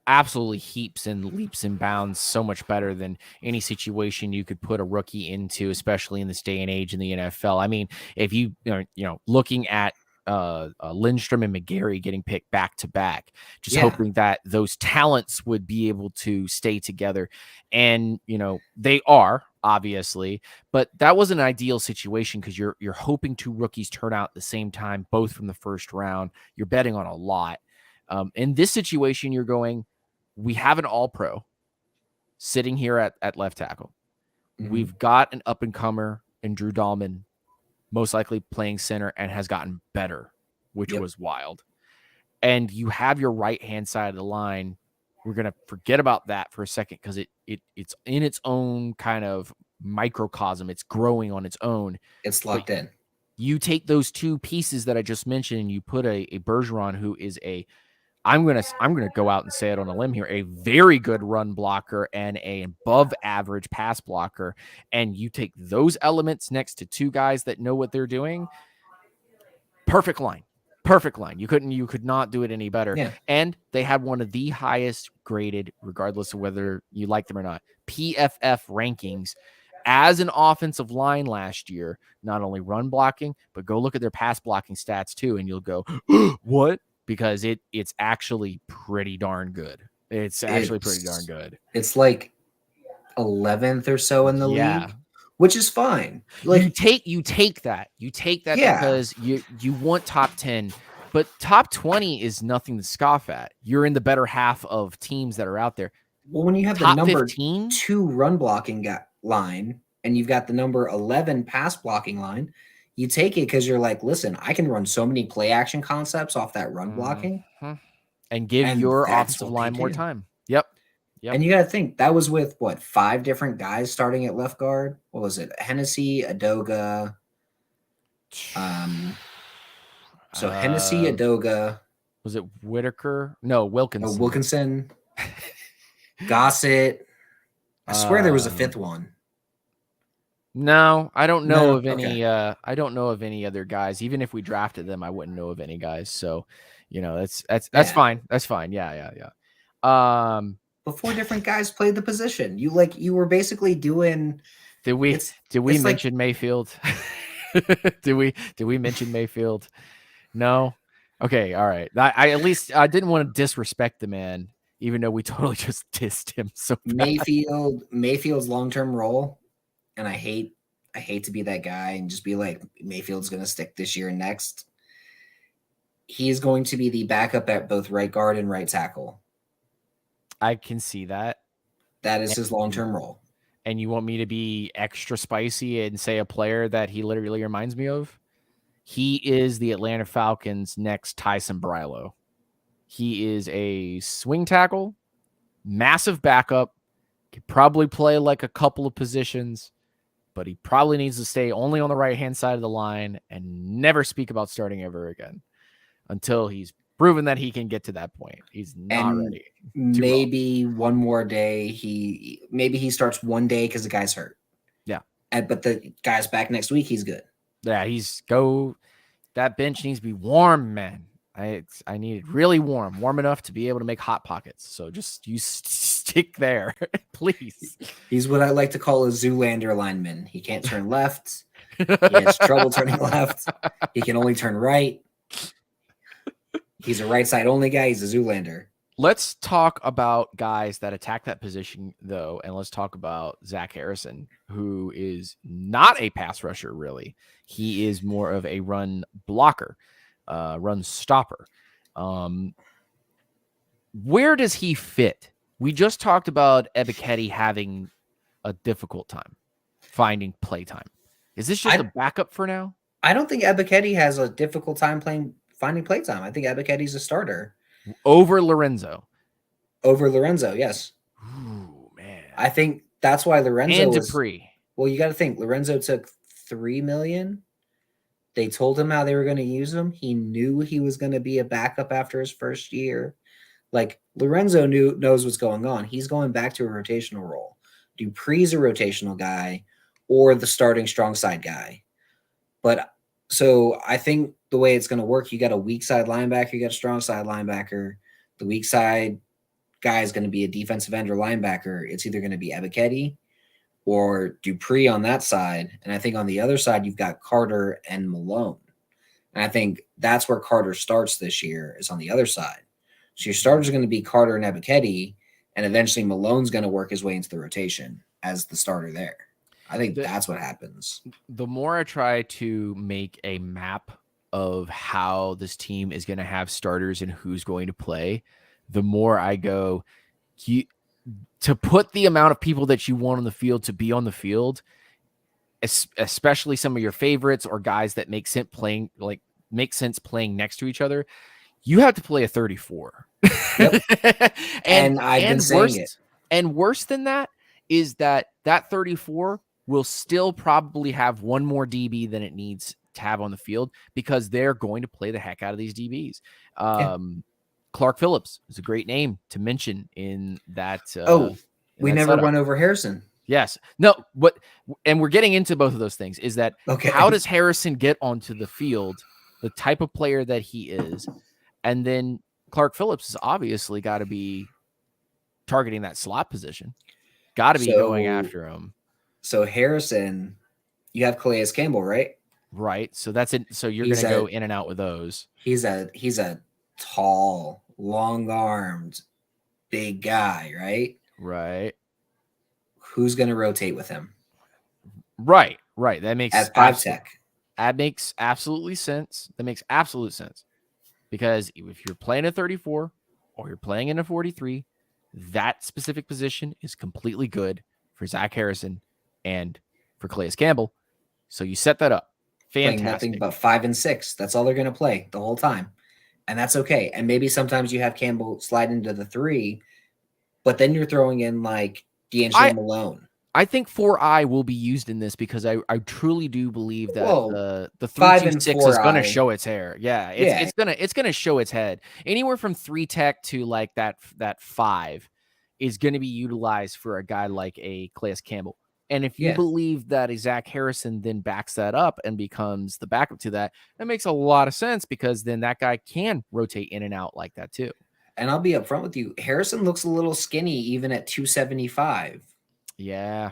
absolutely heaps and leaps and bounds so much better than any situation you could put a rookie into, especially in this day and age in the NFL. I mean, if you looking at Lindstrom and McGarry getting picked back to back, just hoping that those talents would be able to stay together. And, they are obviously, but that was an ideal situation because you're hoping two rookies turn out at the same time, both from the first round. You're betting on a lot. In this situation, you're going, we have an all-pro sitting here at left tackle. Mm-hmm. We've got an up-and-comer in Drew Dahlman, most likely playing center and has gotten better, which was wild. And you have your right-hand side of the line. We're going to forget about that for a second because it's in its own kind of microcosm. It's growing on its own. It's locked in. You take those two pieces that I just mentioned, and you put a Bergeron, who is I'm gonna go out and say it on a limb here, a very good run blocker and a above average pass blocker, and you take those elements next to two guys that know what they're doing. Perfect line. You could not do it any better. Yeah. And they had one of the highest graded, regardless of whether you like them or not, PFF rankings as an offensive line last year. Not only run blocking, but go look at their pass blocking stats too, and you'll go, what? Because it's actually pretty darn good. It's actually pretty darn good. It's like 11th or so in the league, which is fine. Like you take that because you want top 10, but top 20 is nothing to scoff at. You're in the better half of teams that are out there. Well, when you have top the number 15? 2 run blocking line and you've got the number 11 pass blocking line, you take it because you're like, listen, I can run so many play action concepts off that run blocking and give your offensive line more time. Yep. And you got to think that was with 5 different guys starting at left guard. What was it? Hennessy, Adoga. Hennessy, Adoga. Was it Whitaker? No, Wilkinson. Wilkinson. Gossett. I swear there was a 5th one. No, I don't know of any. Okay. I don't know of any other guys. Even if we drafted them, I wouldn't know of any guys. So, that's fine. That's fine. Yeah. But 4 different guys played the position. You were basically doing. Did we mention Mayfield? did we mention Mayfield? No. Okay. All right. I at least I didn't want to disrespect the man, even though we totally just dissed him. So bad. Mayfield's long-term role. And I hate to be that guy and just be like, Mayfield's going to stick this year and next. He is going to be the backup at both right guard and right tackle. I can see that. That is his long-term role. And you want me to be extra spicy and say a player that he literally reminds me of? He is the Atlanta Falcons' next Tyson Brylo. He is a swing tackle, massive backup, could probably play like a couple of positions, but he probably needs to stay only on the right-hand side of the line and never speak about starting ever again until he's proven that he can get to that point. He's not ready. Maybe one more day. He starts one day because the guy's hurt. Yeah. But the guy's back next week. He's good. Yeah, that bench needs to be warm, man. I need it really warm enough to be able to make hot pockets. So just you stick there, please. He's what I like to call a Zoolander lineman. He can't turn left. He has trouble turning left. He can only turn right. He's a right side only guy. He's a Zoolander. Let's talk about guys that attack that position, though, and let's talk about Zach Harrison, who is not a pass rusher, really. He is more of a run blocker. Run stopper. Where does he fit? We just talked about Ebiketie having a difficult time finding play time. Is this just a backup for now? I don't think Ebiketie has a difficult time finding play time. I think Ebiketie's a starter. Over Lorenzo. Yes. Ooh, man. I think that's why Lorenzo and Dupree. Well, you got to think Lorenzo took $3 million. They told him how they were going to use him. He knew he was going to be a backup after his first year. Like Lorenzo knows what's going on. He's going back to a rotational role. Dupree's a rotational guy or the starting strong side guy. But so I think the way it's going to work, you got a weak side linebacker, you got a strong side linebacker. The weak side guy is going to be a defensive end or linebacker. It's either going to be Ebiketie or Dupree on that side. And I think on the other side, you've got Carter and Malone. And I think that's where Carter starts this year is on the other side. So your starters are going to be Carter and Ebiketie, and eventually Malone's going to work his way into the rotation as the starter there. I think that's what happens. The more I try to make a map of how this team is going to have starters and who's going to play, the more I go, to put the amount of people that you want on the field to be on the field, especially some of your favorites or guys that make sense playing next to each other, you have to play a 34. Yep. and I've been saying it. And worse than that is that 34 will still probably have one more DB than it needs to have on the field because they're going to play the heck out of these DBs. Yeah. Clark Phillips is a great name to mention in that. We never went over Harrison. Yes. No, and we're getting into both of those things is that how does Harrison get onto the field, the type of player that he is, and then Clark Phillips has obviously got to be targeting that slot position. Got to be going after him. So Harrison, you have Calais Campbell, right? Right. So that's it. So you're going to go in and out with those. He's a tall, long-armed, big guy, right? Right. Who's going to rotate with him? Right. That makes at 5 tech. That makes absolutely sense. That makes absolute sense. Because if you're playing a 34 or you're playing in a 43, that specific position is completely good for Zach Harrison and for Calais Campbell. So you set that up. Fantastic. Playing nothing but 5 and 6. That's all they're going to play the whole time. And that's okay. And maybe sometimes you have Campbell slide into the 3, but then you're throwing in like D'Angelo Malone. I think 4i will be used in this because I truly do believe that the 3-2-6 is going to show its hair. Yeah, it's gonna show its head. Anywhere from 3 tech to like that 5 is going to be utilized for a guy like a Calais Campbell. And if you believe that a Zach Harrison then backs that up and becomes the backup to that, that makes a lot of sense because then that guy can rotate in and out like that too. And I'll be upfront with you. Harrison looks a little skinny even at 275. Yeah.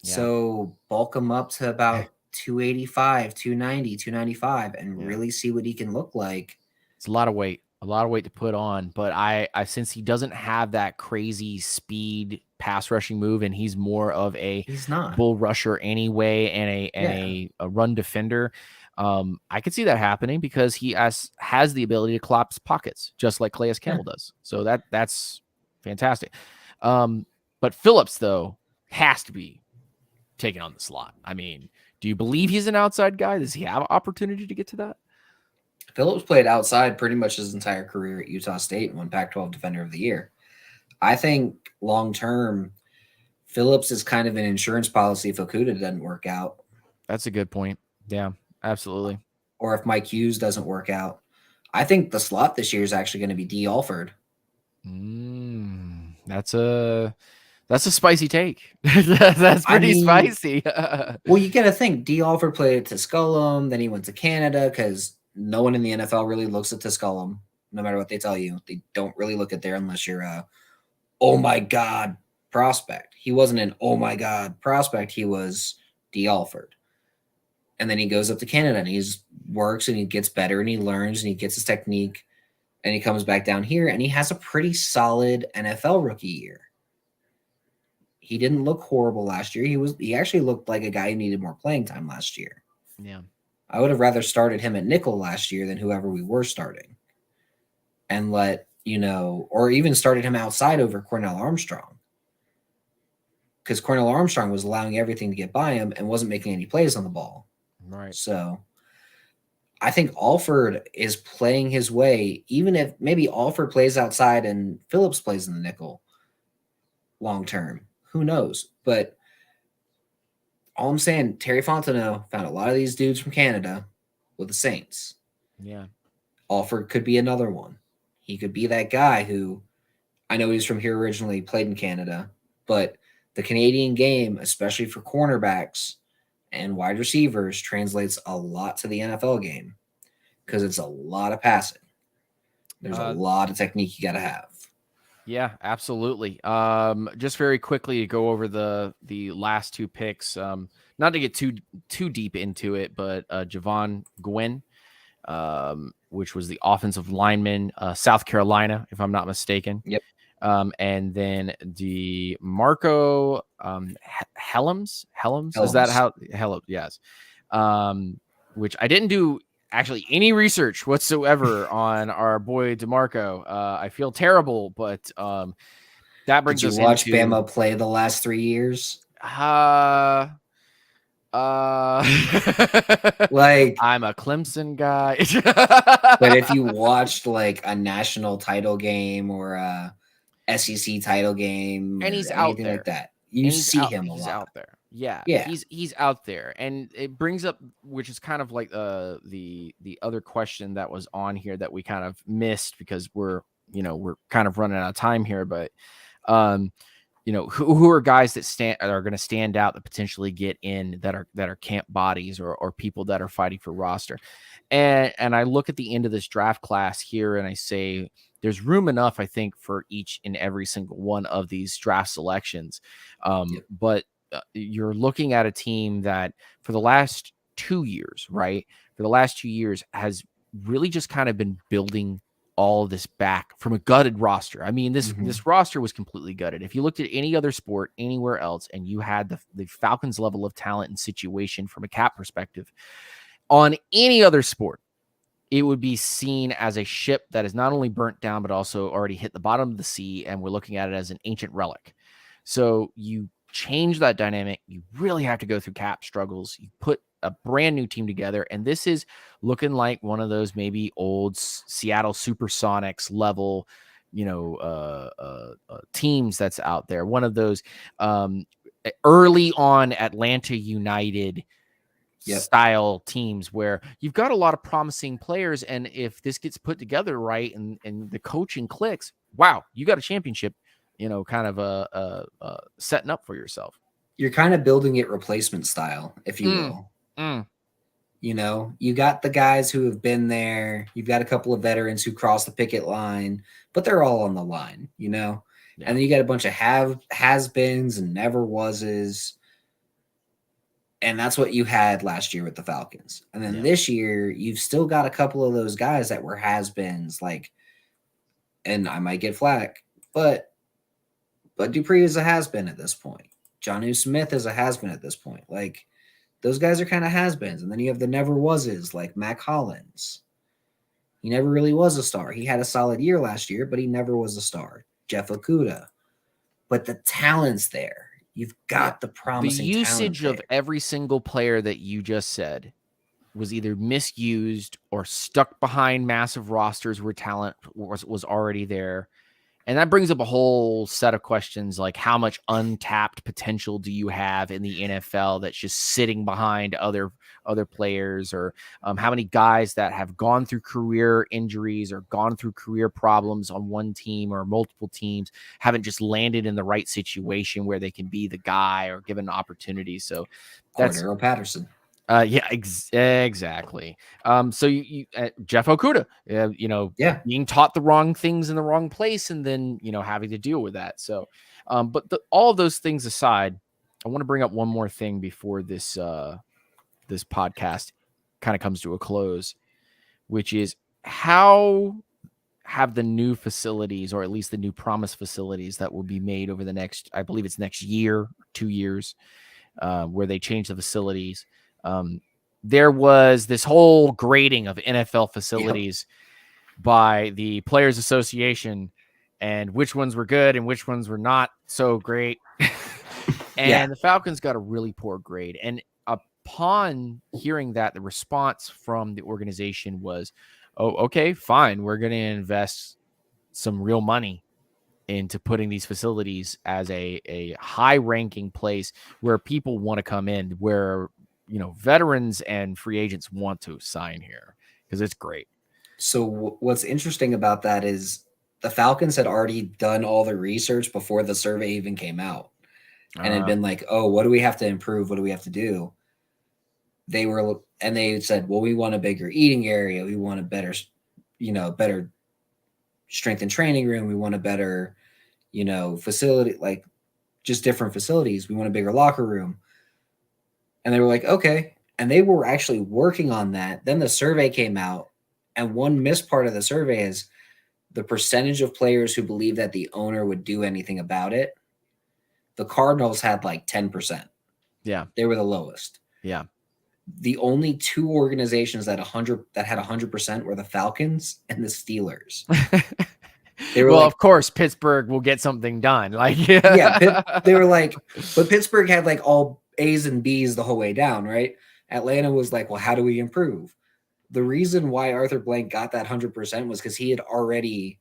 So bulk him up to about 285, 290, 295 and really see what he can look like. It's a lot of weight to put on, but I since he doesn't have that crazy speed pass rushing move and he's more of a bull rusher anyway and a run defender, I could see that happening because he has the ability to collapse pockets just like Calais Campbell does. So that's fantastic. But Phillips though has to be taken on the slot. I mean, do you believe he's an outside guy? Does he have an opportunity to get to that? Phillips played outside pretty much his entire career at Utah State and won Pac-12 Defender of the Year. I think long-term, Phillips is kind of an insurance policy if Okudah doesn't work out. That's a good point. Yeah, absolutely. Or if Mike Hughes doesn't work out. I think the slot this year is actually going to be D. Alford. That's a spicy take. That's pretty spicy. Well, you got to think D. Alford played at Tusculum, then he went to Canada because no one in the NFL really looks at Tusculum, no matter what they tell you. They don't really look at there unless you're a, oh my God, prospect. He wasn't an oh my God prospect. He was D. Alford. And then he goes up to Canada and he works and he gets better and he learns and he gets his technique and he comes back down here and he has a pretty solid NFL rookie year. He didn't look horrible last year. He actually looked like a guy who needed more playing time last year. Yeah. I would have rather started him at nickel last year than whoever we were starting. And or even started him outside over Cornell Armstrong. Because Cornell Armstrong was allowing everything to get by him and wasn't making any plays on the ball. Right. So I think Alford is playing his way, even if maybe Alford plays outside and Phillips plays in the nickel long term. Who knows? But all I'm saying, Terry Fontenot found a lot of these dudes from Canada with the Saints. Yeah. Alford could be another one. He could be that guy who, I know he's from here originally, played in Canada, but the Canadian game, especially for cornerbacks and wide receivers, translates a lot to the NFL game because it's a lot of passing. There's a lot of technique you got to have. Yeah, absolutely. Just very quickly to go over the last 2 picks. Not to get too deep into it, but Javon Gwynn, which was the offensive lineman, South Carolina, if I'm not mistaken. Yep. And then DeMarco Helms. Is that how Helms? Yes. Which I didn't do actually any research whatsoever on our boy DeMarco. I feel terrible, but that brings us into... Did you watch Bama play the last 3 years? Like, I'm a Clemson guy. But if you watched like a national title game or a SEC title game and he's out there like that, you see him a lot. He's out there. Yeah, Yeah. he's out there, and it brings up, which is kind of like the other question that was on here that we kind of missed because we're kind of running out of time here, but um who are guys that are going to stand out that potentially get in that are camp bodies or people that are fighting for roster, and I look at the end of this draft class here and I say there's room enough, I think, for each and every single one of these draft selections, Yep. but you're looking at a team that for the last 2 years, right? For the last 2 years has really just kind of been building all of this back from a gutted roster. I mean, this roster was completely gutted. If you looked at any other sport anywhere else and you had the Falcons level of talent and situation from a cap perspective on any other sport, it would be seen as a ship that is not only burnt down, but also already hit the bottom of the sea. And we're looking at it as an ancient relic. So you change that dynamic. You really have to go through cap struggles. You put a brand new team together. And this is looking like one of those maybe old Seattle Supersonics level, teams that's out there. One of those early on Atlanta United style teams where you've got a lot of promising players. And if this gets put together right and the coaching clicks, wow, you got a championship, kind of setting up for yourself. You're kind of building it replacement style, if you will. You got the guys who have been there. You've got a couple of veterans who cross the picket line, but they're all on the line, Yeah. And then you got a bunch of has-beens and never wases. And that's what you had last year with the Falcons. And then this year, you've still got a couple of those guys that were has-beens, and I might get flack, but Dupree is a has-been at this point. Jonnu Smith is a has-been at this point. Those guys are kind of has-beens. And then you have the never wases, like Mac Hollins. He never really was a star. He had a solid year last year, but he never was a star. Jeff Okudah. But the talent's there. You've got the promising talent. The usage of there. every single player that you just said was either misused or stuck behind massive rosters where talent was already there. And that brings up a whole set of questions like how much untapped potential do you have in the NFL that's just sitting behind other players, or how many guys that have gone through career injuries or gone through career problems on one team or multiple teams haven't just landed in the right situation where they can be the guy or given opportunities. So that's Cordero Patterson. Exactly. So you Jeff Okudah, being taught the wrong things in the wrong place, and then having to deal with that. So, but all of those things aside, I want to bring up one more thing before this podcast kind of comes to a close, which is how have the new facilities, or at least the new promise facilities that will be made over the next, I believe it's next year, 2 years, where they change the facilities. There was this whole grading of NFL facilities by the Players Association and which ones were good and which ones were not so great. And the Falcons got a really poor grade. And upon hearing that, the response from the organization was, oh, okay, fine. We're going to invest some real money into putting these facilities as a high ranking place where people want to come in, where veterans and free agents want to sign here because it's great. So what's interesting about that is the Falcons had already done all the research before the survey even came out, and had been like, oh, what do we have to improve? What do we have to do? They said, well, we want a bigger eating area. We want a better strength and training room. We want a better, facility, like just different facilities. We want a bigger locker room. And they were like, okay. And they were actually working on that. Then the survey came out. And one missed part of the survey is the percentage of players who believe that the owner would do anything about it. The Cardinals had like 10%. Yeah. They were the lowest. Yeah. The only two organizations that had 100% were the Falcons and the Steelers. They were of course, Pittsburgh will get something done. They were like, but Pittsburgh had like all A's and B's the whole way down, right? Atlanta was like, well, how do we improve? The reason why Arthur Blank got that 100% was because he had already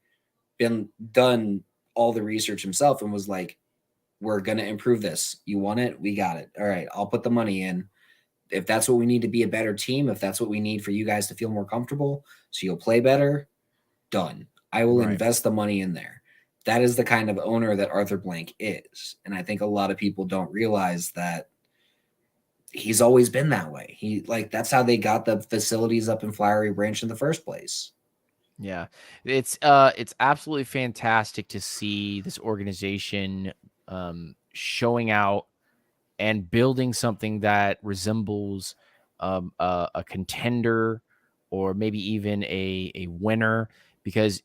done all the research himself and was like, we're going to improve this. You want it? We got it. All right, I'll put the money in. If that's what we need to be a better team, if that's what we need for you guys to feel more comfortable, so you'll play better, done. I will invest the money in there. That is the kind of owner that Arthur Blank is. And I think a lot of people don't realize that he's always been that way. That's how they got the facilities up in Flowery Branch in the first place. Yeah, it's absolutely fantastic to see this organization showing out and building something that resembles a contender or maybe even a winner. Because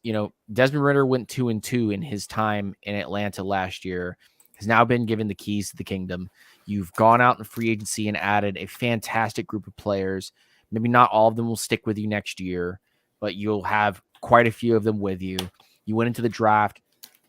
Desmond Ritter went 2-2 in his time in Atlanta last year. Has now been given the keys to the kingdom. You've gone out in free agency and added a fantastic group of players. Maybe not all of them will stick with you next year, but you'll have quite a few of them with you. You went into the draft,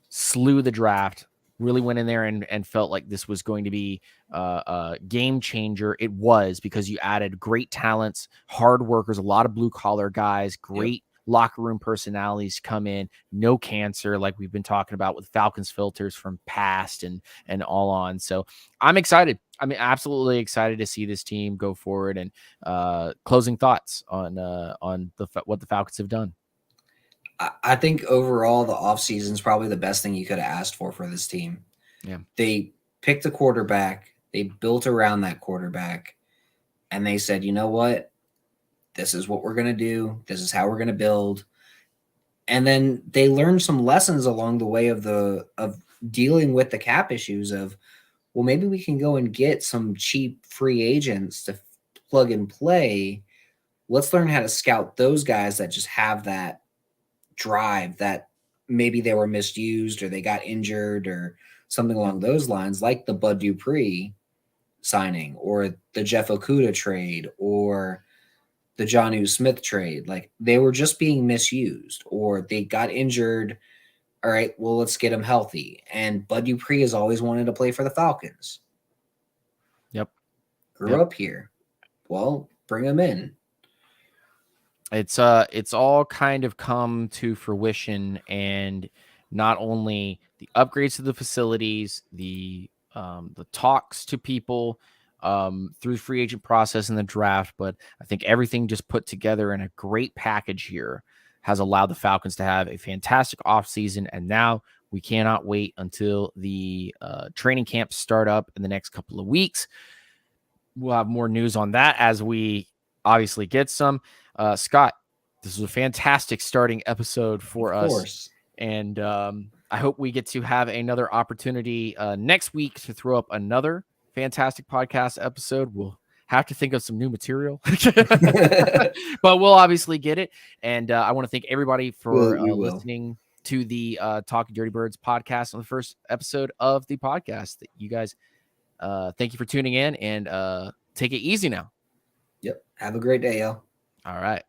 slew the draft, really went in there and felt like this was going to be a game changer. It was, because you added great talents, hard workers, a lot of blue collar guys, great locker room personalities come in, no cancer like we've been talking about with Falcons filters from past and all on. So I'm excited. I'm absolutely excited to see this team go forward. And closing thoughts on what the Falcons have done. I think overall the offseason is probably the best thing you could have asked for this team. Yeah. They picked a quarterback. They built around that quarterback. And they said, you know what? This is what we're going to do. This is how we're going to build. And then they learned some lessons along the way of dealing with the cap issues of, well, maybe we can go and get some cheap free agents to plug and play. Let's learn how to scout those guys that just have that drive, that maybe they were misused or they got injured or something along those lines, like the Bud Dupree signing or the Jeff Okudah trade or the Jonnu Smith trade. Like, they were just being misused or they got injured. All right, well, let's get them healthy. And Bud Dupree has always wanted to play for the Falcons. Yep. Grew up here. Well, bring him in. It's all kind of come to fruition, and not only the upgrades to the facilities, the talks to people through the free agent process and the draft, but I think everything just put together in a great package here has allowed the Falcons to have a fantastic offseason. And now we cannot wait until the training camps start up in the next couple of weeks. We'll have more news on that as we obviously get some. Scott, this was a fantastic starting episode for us. And I hope we get to have another opportunity next week to throw up another fantastic podcast episode. We'll have to think of some new material, but we'll obviously get it. And I want to thank everybody for listening to the Talking Dirty Birds podcast on the first episode of the podcast. You guys, thank you for tuning in, and take it easy now. Yep. Have a great day, y'all. All right.